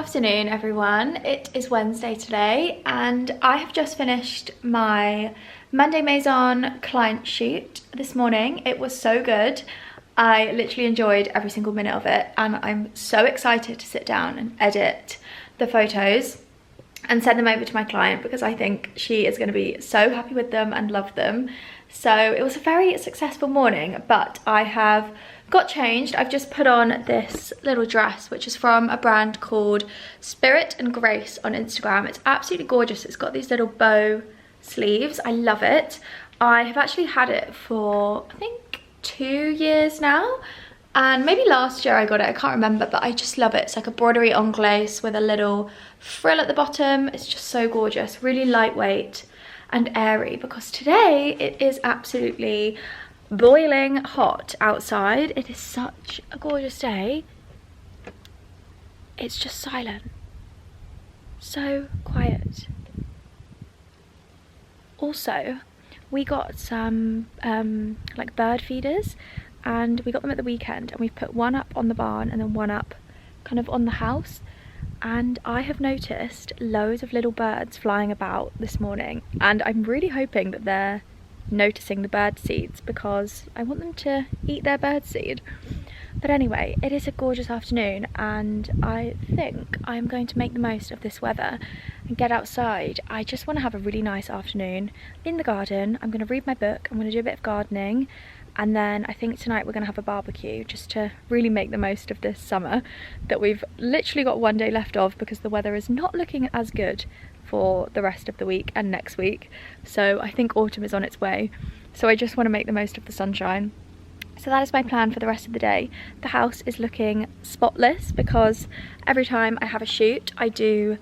afternoon, everyone. It is Wednesday today and I have just finished my Monday Maison client shoot this morning. It was so good. I literally enjoyed every single minute of it and I'm so excited to sit down and edit the photos and send them over to my client because I think she is going to be so happy with them and love them. So it was a very successful morning, but I have got changed. I've just put on this little dress, which is from a brand called Spirit and Grace on Instagram. It's absolutely gorgeous. It's got these little bow sleeves. I love it. I have actually had it for, I think, 2 years now. And maybe last year I got it, I can't remember, but I just love it. It's like a broderie anglaise with a little frill at the bottom. It's just so gorgeous, really lightweight and airy because today it is absolutely boiling hot outside. It is such a gorgeous day. It's just silent, so quiet. Also, we got some like bird feeders and we got them at the weekend and we've put one up on the barn and then one up kind of on the house. And I have noticed loads of little birds flying about this morning and I'm really hoping that they're noticing the bird seeds because I want them to eat their bird seed. But anyway, it is a gorgeous afternoon and I think I'm going to make the most of this weather and get outside. I just want to have a really nice afternoon in the garden. I'm going to read my book, I'm going to do a bit of gardening, and then I think tonight we're going to have a barbecue just to really make the most of this summer that we've literally got one day left of because the weather is not looking as good for the rest of the week and next week. So I think autumn is on its way. So I just want to make the most of the sunshine. So that is my plan for the rest of the day. The house is looking spotless because every time I have a shoot, I do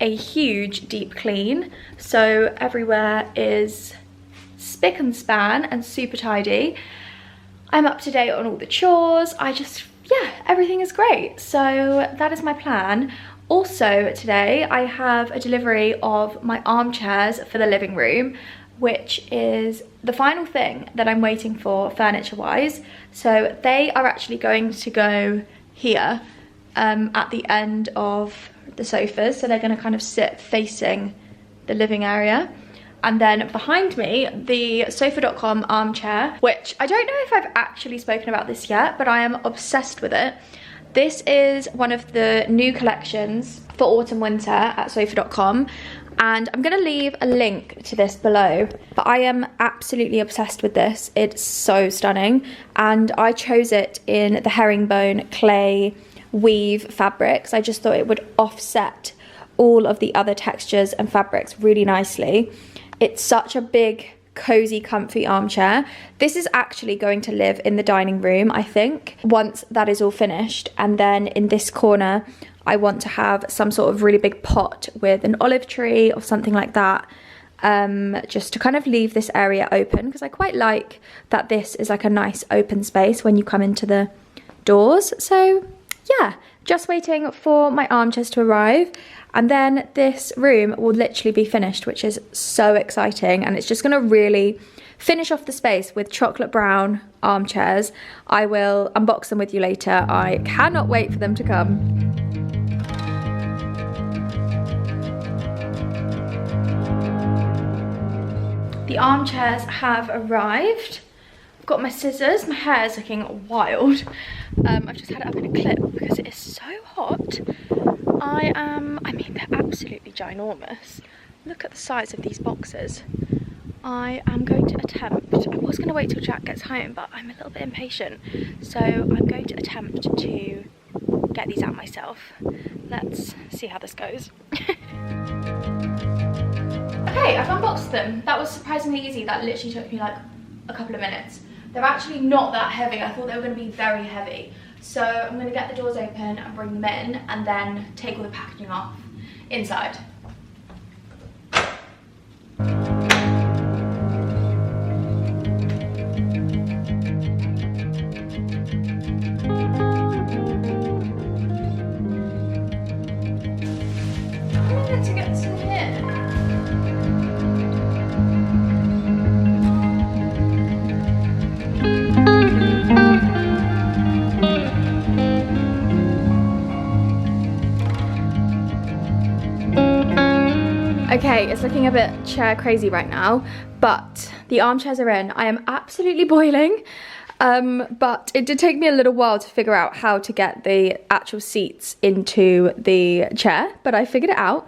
a huge deep clean. So everywhere is spick and span and super tidy. I'm up to date on all the chores. Yeah, everything is great. So that is my plan. Also today I have a delivery of my armchairs for the living room, which is the final thing that I'm waiting for furniture wise. So they are actually going to go here at the end of the sofas. So they're going to kind of sit facing the living area. And then behind me, the sofa.com armchair, which I don't know if I've actually spoken about this yet, but I am obsessed with it. This is one of the new collections for autumn winter at sofa.com and I'm going to leave a link to this below, but I am absolutely obsessed with this. It's so stunning and I chose it in the herringbone clay weave fabrics. I just thought it would offset all of the other textures and fabrics really nicely. It's such a big, cozy, comfy armchair. This is actually going to live in the dining room, I think, once that is all finished. And then in this corner, I want to have some sort of really big pot with an olive tree or something like that, just to kind of leave this area open because I quite like that this is like a nice open space when you come into the doors. So yeah, just waiting for my armchairs to arrive. And then this room will literally be finished, which is so exciting. And it's just going to really finish off the space with chocolate brown armchairs. I will unbox them with you later. I cannot wait for them to come. The armchairs have arrived. I've got my scissors. My hair is looking wild. I've just had it up in a clip because it is so hot. I mean, they're absolutely ginormous. Look at the size of these boxes. I am going to attempt, I was going to wait till Jack gets home, but I'm a little bit impatient. So I'm going to attempt to get these out myself. Let's see how this goes. Okay, I've unboxed them. That was surprisingly easy. That literally took me like a couple of minutes. They're actually not that heavy. I thought they were going to be very heavy. So I'm going to get the doors open and bring them in and then take all the packaging off inside. To get to here. Okay, it's looking a bit chair crazy right now, but the armchairs are in. I am absolutely boiling, but it did take me a little while to figure out how to get the actual seats into the chair, but I figured it out.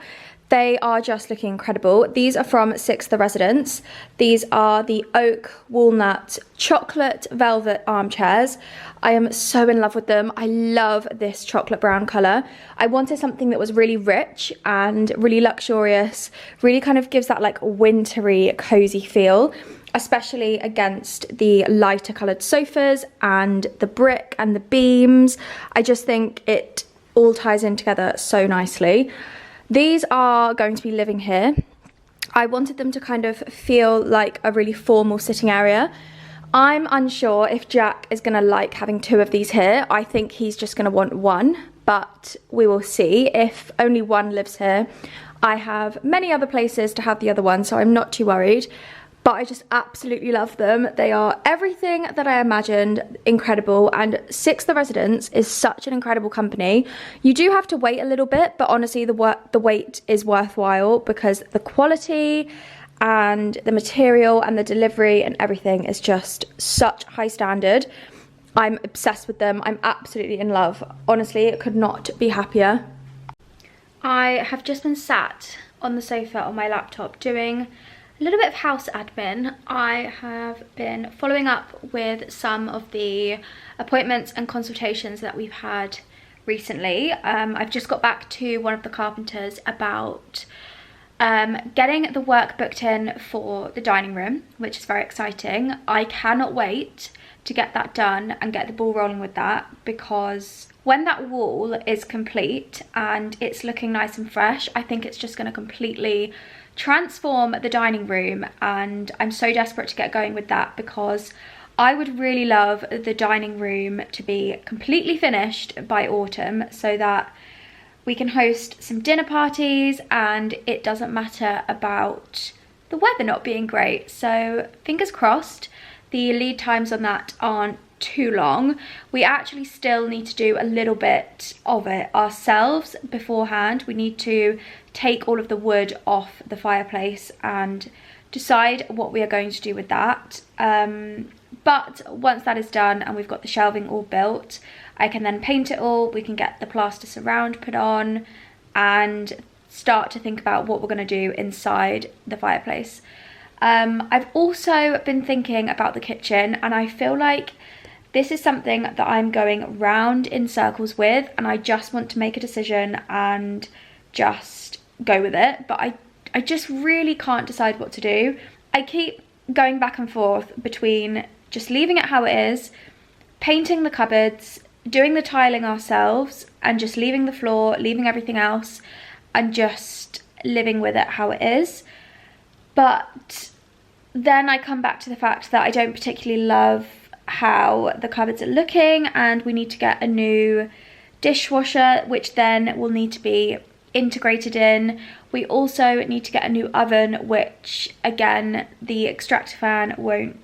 They are just looking incredible. These are from Six the Residence. These are the oak, walnut, chocolate velvet armchairs. I am so in love with them. I love this chocolate brown colour. I wanted something that was really rich and really luxurious, really kind of gives that like wintry, cozy feel, especially against the lighter coloured sofas and the brick and the beams. I just think it all ties in together so nicely. These are going to be living here. I wanted them to kind of feel like a really formal sitting area. I'm unsure if Jack is going to like having two of these here. I think he's just going to want one, but we will see. If only one lives here, I have many other places to have the other one, so I'm not too worried. But I just absolutely love them. They are everything that I imagined, incredible. And Six the Residence is such an incredible company. You do have to wait a little bit, but honestly, the wait is worthwhile because the quality and the material and the delivery and everything is just such high standard. I'm obsessed with them. I'm absolutely in love. Honestly, I could not be happier. I have just been sat on the sofa on my laptop doing a little bit of house admin. I have been following up with some of the appointments and consultations that we've had recently. I've just got back to one of the carpenters about getting the work booked in for the dining room, which is very exciting. I cannot wait to get that done and get the ball rolling with that, because when that wall is complete and it's looking nice and fresh, I think it's just going to completely transform the dining room, and I'm so desperate to get going with that because I would really love the dining room to be completely finished by autumn so that we can host some dinner parties and it doesn't matter about the weather not being great. So fingers crossed the lead times on that aren't too long. We actually still need to do a little bit of it ourselves beforehand. We need to take all of the wood off the fireplace and decide what we are going to do with that. But once that is done and we've got the shelving all built, I can then paint it all, we can get the plaster surround put on and start to think about what we're going to do inside the fireplace. I've also been thinking about the kitchen, and I feel like this is something that I'm going round in circles with, and I just want to make a decision and just go with it. But I just really can't decide what to do. I keep going back and forth between just leaving it how it is, painting the cupboards, doing the tiling ourselves, and just leaving the floor, leaving everything else, and just living with it how it is. But then I come back to the fact that I don't particularly love how the cupboards are looking, and we need to get a new dishwasher, which then will need to be integrated in. We also need to get a new oven, which again, the extractor fan won't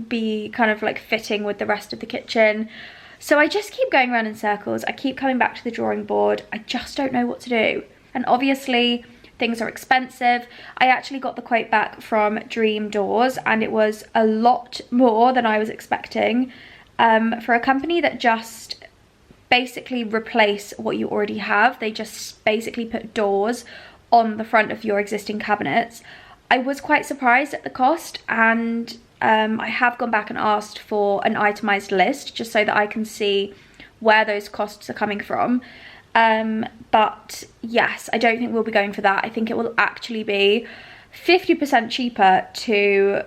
be kind of like fitting with the rest of the kitchen. So I just keep going around in circles. I keep coming back to the drawing board. I just don't know what to do. And obviously things are expensive. I actually got the quote back from Dream Doors and it was a lot more than I was expecting, for a company that just basically replace what you already have. They just basically put doors on the front of your existing cabinets. I was quite surprised at the cost, and I have gone back and asked for an itemized list just so that I can see where those costs are coming from. But yes, I don't think we'll be going for that. I think it will actually be 50% cheaper to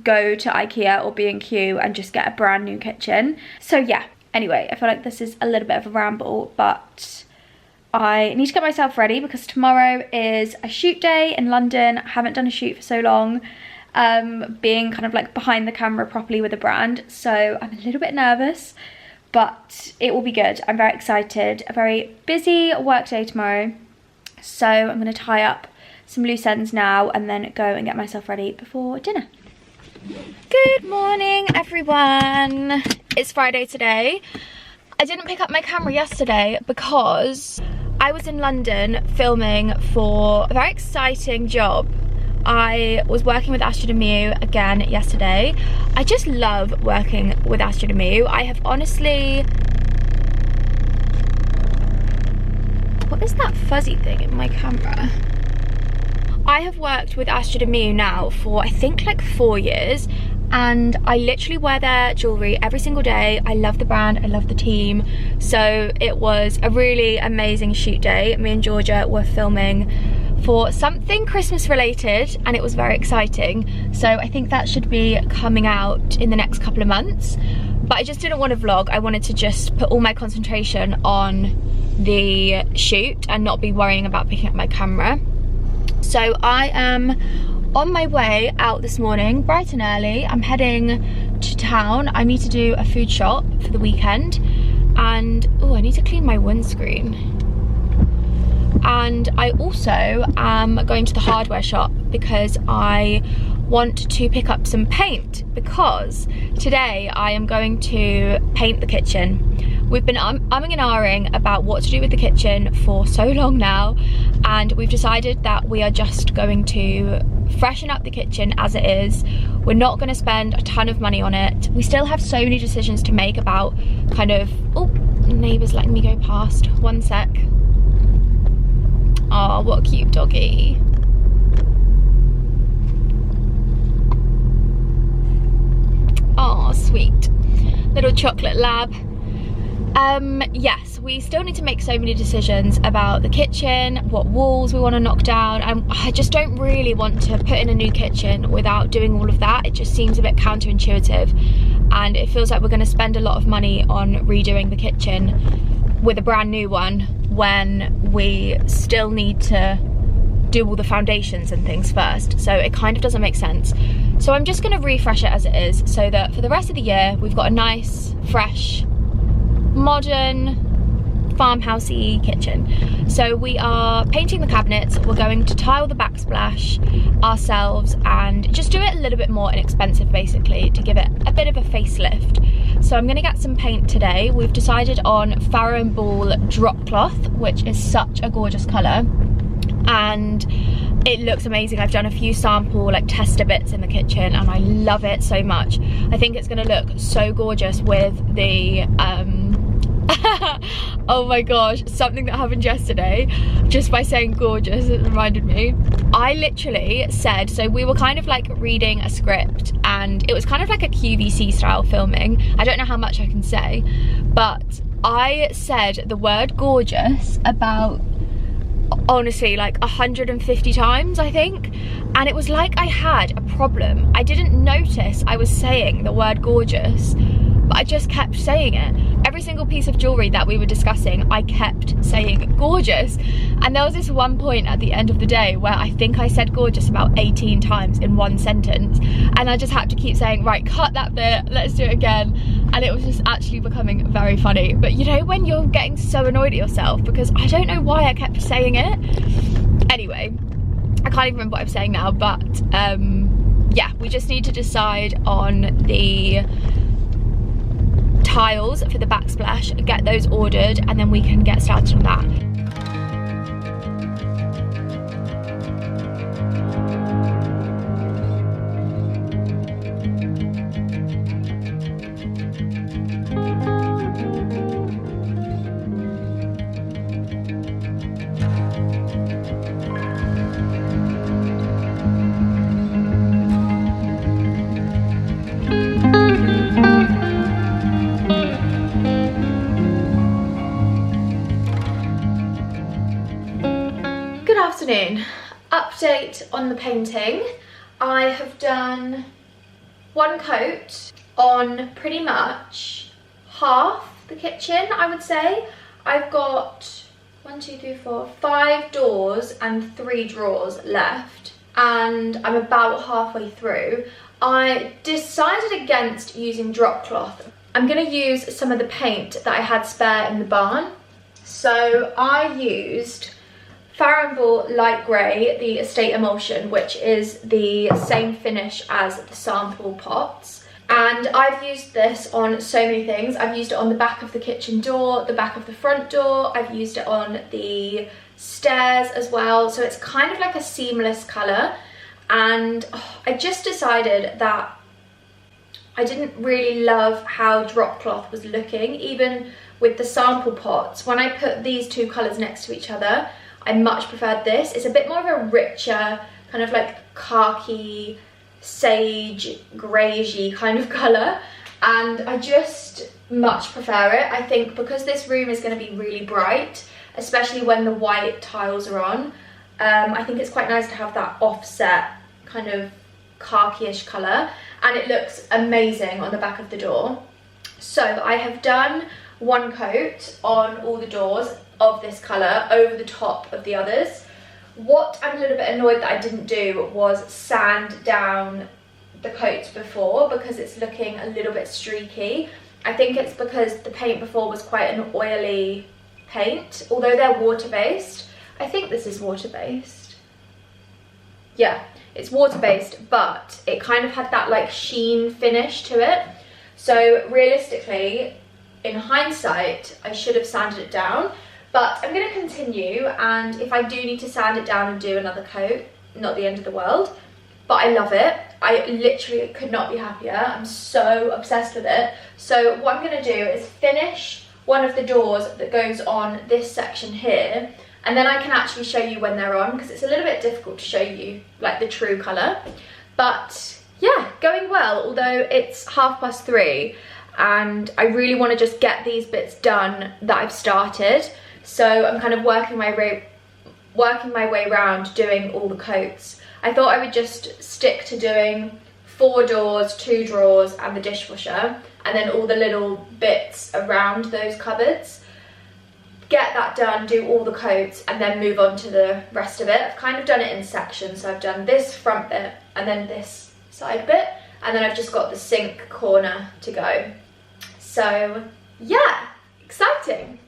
go to IKEA or B&Q and just get a brand new kitchen. So yeah, anyway, I feel like this is a little bit of a ramble, but I need to get myself ready because tomorrow is a shoot day in London. I haven't done a shoot for so long, being kind of like behind the camera properly with a brand. So I'm a little bit nervous, but it will be good. I'm very excited. A very busy work day tomorrow. So I'm going to tie up some loose ends now and then go and get myself ready before dinner. Good morning, everyone. It's Friday today. I didn't pick up my camera yesterday because I was in London filming for a very exciting job. I was working with Astrid and Mew again yesterday. I just love working with Astrid and Mew. I have honestly... What is that fuzzy thing in my camera? I have worked with Astrid and Mew now for I think like 4 years, and I literally wear their jewellery every single day. I love the brand, I love the team. So it was a really amazing shoot day. Me and Georgia were filming for something Christmas related, and it was very exciting. So I think that should be coming out in the next couple of months. But I just didn't want to vlog. I wanted to just put all my concentration on the shoot and not be worrying about picking up my camera. So I am on my way out this morning, bright and early. I'm heading to town. I need to do a food shop for the weekend, and oh, I need to clean my windscreen. And I also am going to the hardware shop because I want to pick up some paint, because today I am going to paint the kitchen. We've been umming and ahhing about what to do with the kitchen for so long now, and we've decided that we are just going to freshen up the kitchen as it is. We're not going to spend a ton of money on it. We still have so many decisions to make about kind of... Oh, neighbour's letting me go past. One sec. Oh, what a cute doggy. Oh, sweet. Little chocolate lab. Yes, we still need to make so many decisions about the kitchen, what walls we want to knock down. I just don't really want to put in a new kitchen without doing all of that. It just seems a bit counterintuitive, and it feels like we're going to spend a lot of money on redoing the kitchen with a brand new one when we still need to do all the foundations and things first. So it kind of doesn't make sense. So I'm just going to refresh it as it is, so that for the rest of the year we've got a nice, fresh, modern, farmhousey kitchen. So we are painting the cabinets, we're going to tile the backsplash ourselves and just do it a little bit more inexpensive, basically, to give it a bit of a facelift. So I'm going to get some paint today. We've decided on Farrow & Ball drop cloth, which is such a gorgeous colour, and it looks amazing. I've done a few sample like tester bits in the kitchen and I love it so much. I think it's going to look so gorgeous with the oh my gosh, something that happened yesterday, just by saying gorgeous, it reminded me. I literally said, so we were kind of like reading a script, and it was kind of like a QVC style filming. I don't know how much I can say, but I said the word gorgeous about, honestly, like 150 times, I think. And it was like I had a problem. I didn't notice I was saying the word gorgeous, but I just kept saying it. Every single piece of jewellery that we were discussing, I kept saying gorgeous. And there was this one point at the end of the day where I think I said gorgeous about 18 times in one sentence. And I just had to keep saying, right, cut that bit, let's do it again. And it was just actually becoming very funny. But you know when you're getting so annoyed at yourself, because I don't know why I kept saying it. Anyway, I can't even remember what I'm saying now, but yeah, we just need to decide on the tiles for the backsplash, get those ordered, and then we can get started on that. Update on the painting. I have done one coat on pretty much half the kitchen, I would say. I've got 5 doors and 3 drawers left, and I'm about halfway through. I decided against using drop cloth. I'm going to use some of the paint that I had spare in the barn. So I used Farrow & Ball light grey, the estate emulsion, which is the same finish as the sample pots. And I've used this on so many things. I've used it on the back of the kitchen door, the back of the front door. I've used it on the stairs as well. So it's kind of like a seamless colour. And I just decided that I didn't really love how drop cloth was looking, even with the sample pots. When I put these two colours next to each other, I much preferred this. It's a bit more of a richer, kind of like khaki, sage, greyish kind of colour, and I just much prefer it. I think because this room is going to be really bright, especially when the white tiles are on, I think it's quite nice to have that offset kind of khaki-ish colour, and it looks amazing on the back of the door. So I have done one coat on all the doors of this colour over the top of the others. What I'm a little bit annoyed that I didn't do was sand down the coats before, because it's looking a little bit streaky. I think it's because the paint before was quite an oily paint, although they're water-based. I think this is water-based. Yeah, it's water-based, but it kind of had that like sheen finish to it. So realistically, in hindsight, I should have sanded it down. But I'm going to continue, and if I do need to sand it down and do another coat, not the end of the world. But I love it. I literally could not be happier. I'm so obsessed with it. So what I'm going to do is finish one of the doors that goes on this section here, and then I can actually show you when they're on, because it's a little bit difficult to show you like the true colour. But yeah, going well, although it's 3:30 and I really want to just get these bits done that I've started. So I'm kind of working my way around doing all the coats. I thought I would just stick to doing 4 doors, 2 drawers and the dishwasher, and then all the little bits around those cupboards. Get that done, do all the coats, and then move on to the rest of it. I've kind of done it in sections, so I've done this front bit and then this side bit, and then I've just got the sink corner to go. So yeah, exciting.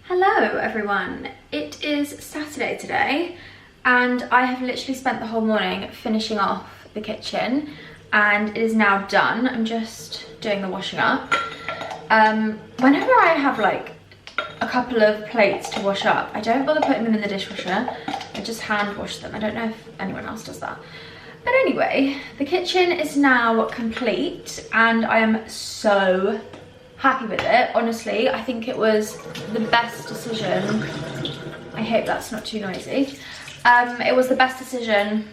Hello everyone, it is Saturday today, and I have literally spent the whole morning finishing off the kitchen, and it is now done. I'm just doing the washing up. Whenever I have like a couple of plates to wash up, I don't bother putting them in the dishwasher, I just hand wash them. I don't know if anyone else does that. But anyway, the kitchen is now complete and I am so happy with it. Honestly, I think it was the best decision. I hope that's not too noisy. It was the best decision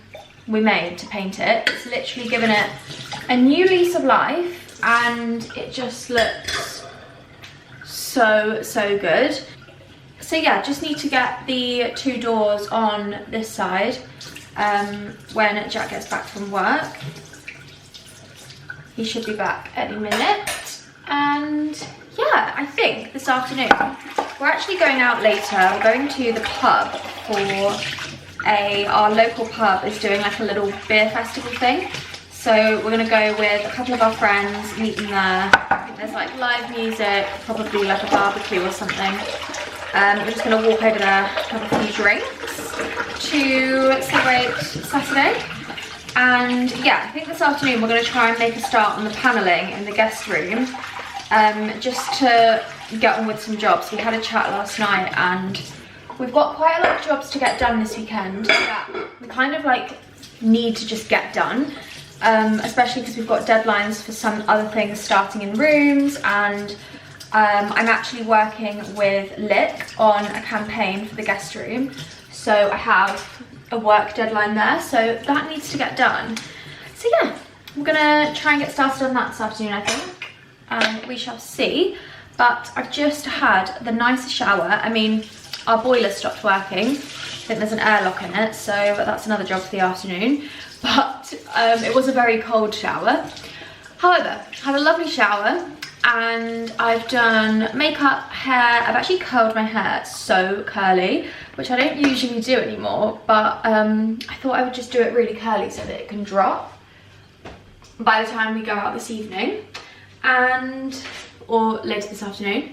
we made to paint it. It's literally given it a new lease of life and it just looks so good. So yeah, just need to get the 2 doors on this side when Jack gets back from work. He should be back any minute. And yeah, I think this afternoon we're actually going out later. We're going to the pub for our local pub is doing like a little beer festival thing. So we're gonna go with a couple of our friends, meet them there. I think there's like live music, probably like a barbecue or something. We're just gonna walk over there, have a few drinks to celebrate Saturday. And yeah, I think this afternoon we're gonna try and make a start on the panelling in the guest room, just to get on with some jobs. We had a chat last night and we've got quite a lot of jobs to get done this weekend that we kind of like need to just get done, especially because we've got deadlines for some other things starting in rooms, and I'm actually working with Lick on a campaign for the guest room, so I have a work deadline there, so that needs to get done. So yeah, we're gonna try and get started on that this afternoon, I think. We shall see. But I've just had the nicest shower. I mean, our boiler stopped working. I think there's an airlock in it, so that's another job for the afternoon. But it was a very cold shower. However, had a lovely shower, and I've done makeup, hair. I've actually curled my hair, so curly, which I don't usually do anymore, but I thought I would just do it really curly so that it can drop by the time we go out this evening, or later this afternoon.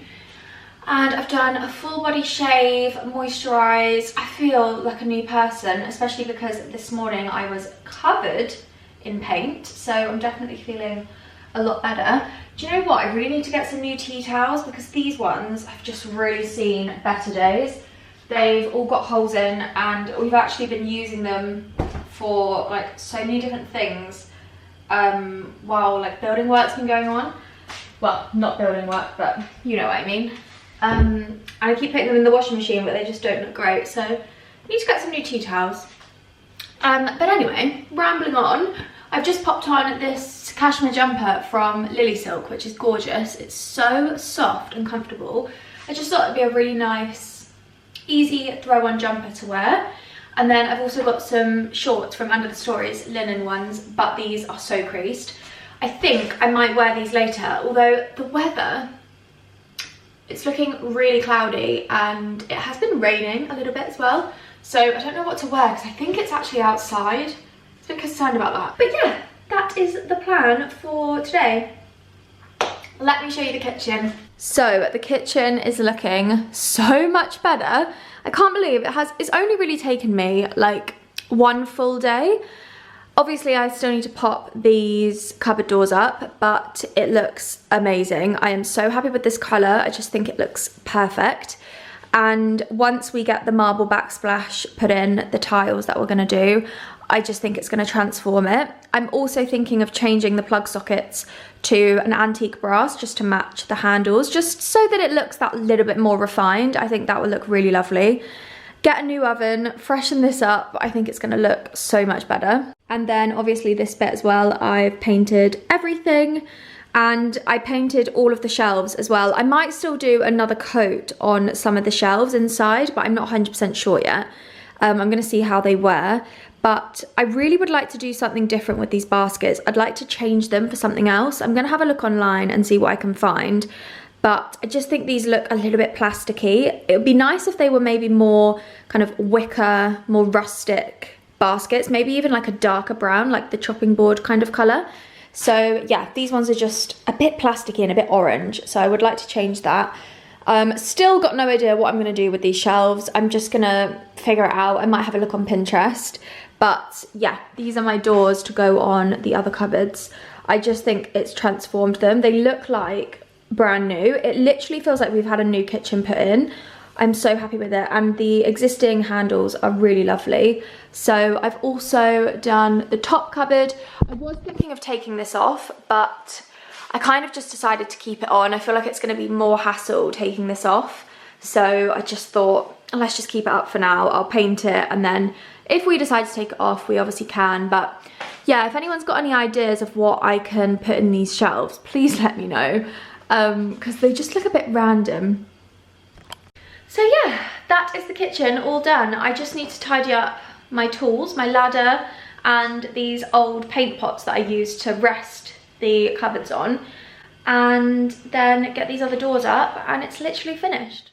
And I've done a full body shave, moisturise. I feel like a new person, especially because this morning I was covered in paint, so I'm definitely feeling a lot better. Do you know what? I really need to get some new tea towels because these ones have just really seen better days. They've all got holes in and we've actually been using them for like so many different things while like building work's been going on. Well, not building work, but you know what I mean. I keep putting them in the washing machine, but they just don't look great, so I need to get some new tea towels. But anyway, rambling on, I've just popped on this cashmere jumper from Lily Silk, which is gorgeous. It's so soft and comfortable. I just thought it'd be a really nice, easy throw-on jumper to wear. And then I've also got some shorts from Under the Stories, linen ones, but these are so creased. I think I might wear these later, although the weather, it's looking really cloudy and it has been raining a little bit as well. So I don't know what to wear because I think it's actually outside. I'm a bit concerned about that. But yeah, that is the plan for today. Let me show you the kitchen. So the kitchen is looking so much better. I can't believe it's only really taken me like one full day. Obviously, I still need to pop these cupboard doors up, but it looks amazing. I am so happy with this colour. I just think it looks perfect. And once we get the marble backsplash put in, the tiles that we're going to do, I just think it's going to transform it. I'm also thinking of changing the plug sockets to an antique brass just to match the handles, just so that it looks that little bit more refined. I think that would look really lovely. Get a new oven, freshen this up. I think it's going to look so much better. And then obviously this bit as well, I've painted everything and I painted all of the shelves as well. I might still do another coat on some of the shelves inside, but I'm not 100% sure yet. I'm going to see how they wear. But I really would like to do something different with these baskets. I'd like to change them for something else. I'm going to have a look online and see what I can find. But I just think these look a little bit plasticky. It would be nice if they were maybe more kind of wicker, more rustic baskets. Maybe even like a darker brown, like the chopping board kind of colour. So yeah, these ones are just a bit plasticky and a bit orange. So I would like to change that. Still got no idea what I'm going to do with these shelves. I'm just going to figure it out. I might have a look on Pinterest. But yeah, these are my doors to go on the other cupboards. I just think it's transformed them. They look like brand new. It literally feels like we've had a new kitchen put in. I'm so happy with it, and the existing handles are really lovely. So I've also done the top cupboard. I was thinking of taking this off, but I kind of just decided to keep it on. I feel like it's going to be more hassle taking this off, so I just thought, let's just keep it up for now. I'll paint it, and then if we decide to take it off, we obviously can. But yeah, if anyone's got any ideas of what I can put in these shelves, please let me know, because they just look a bit random. So yeah, that is the kitchen all done. I just need to tidy up my tools, my ladder, and these old paint pots that I used to rest the cupboards on, and then get these other doors up, and it's literally finished.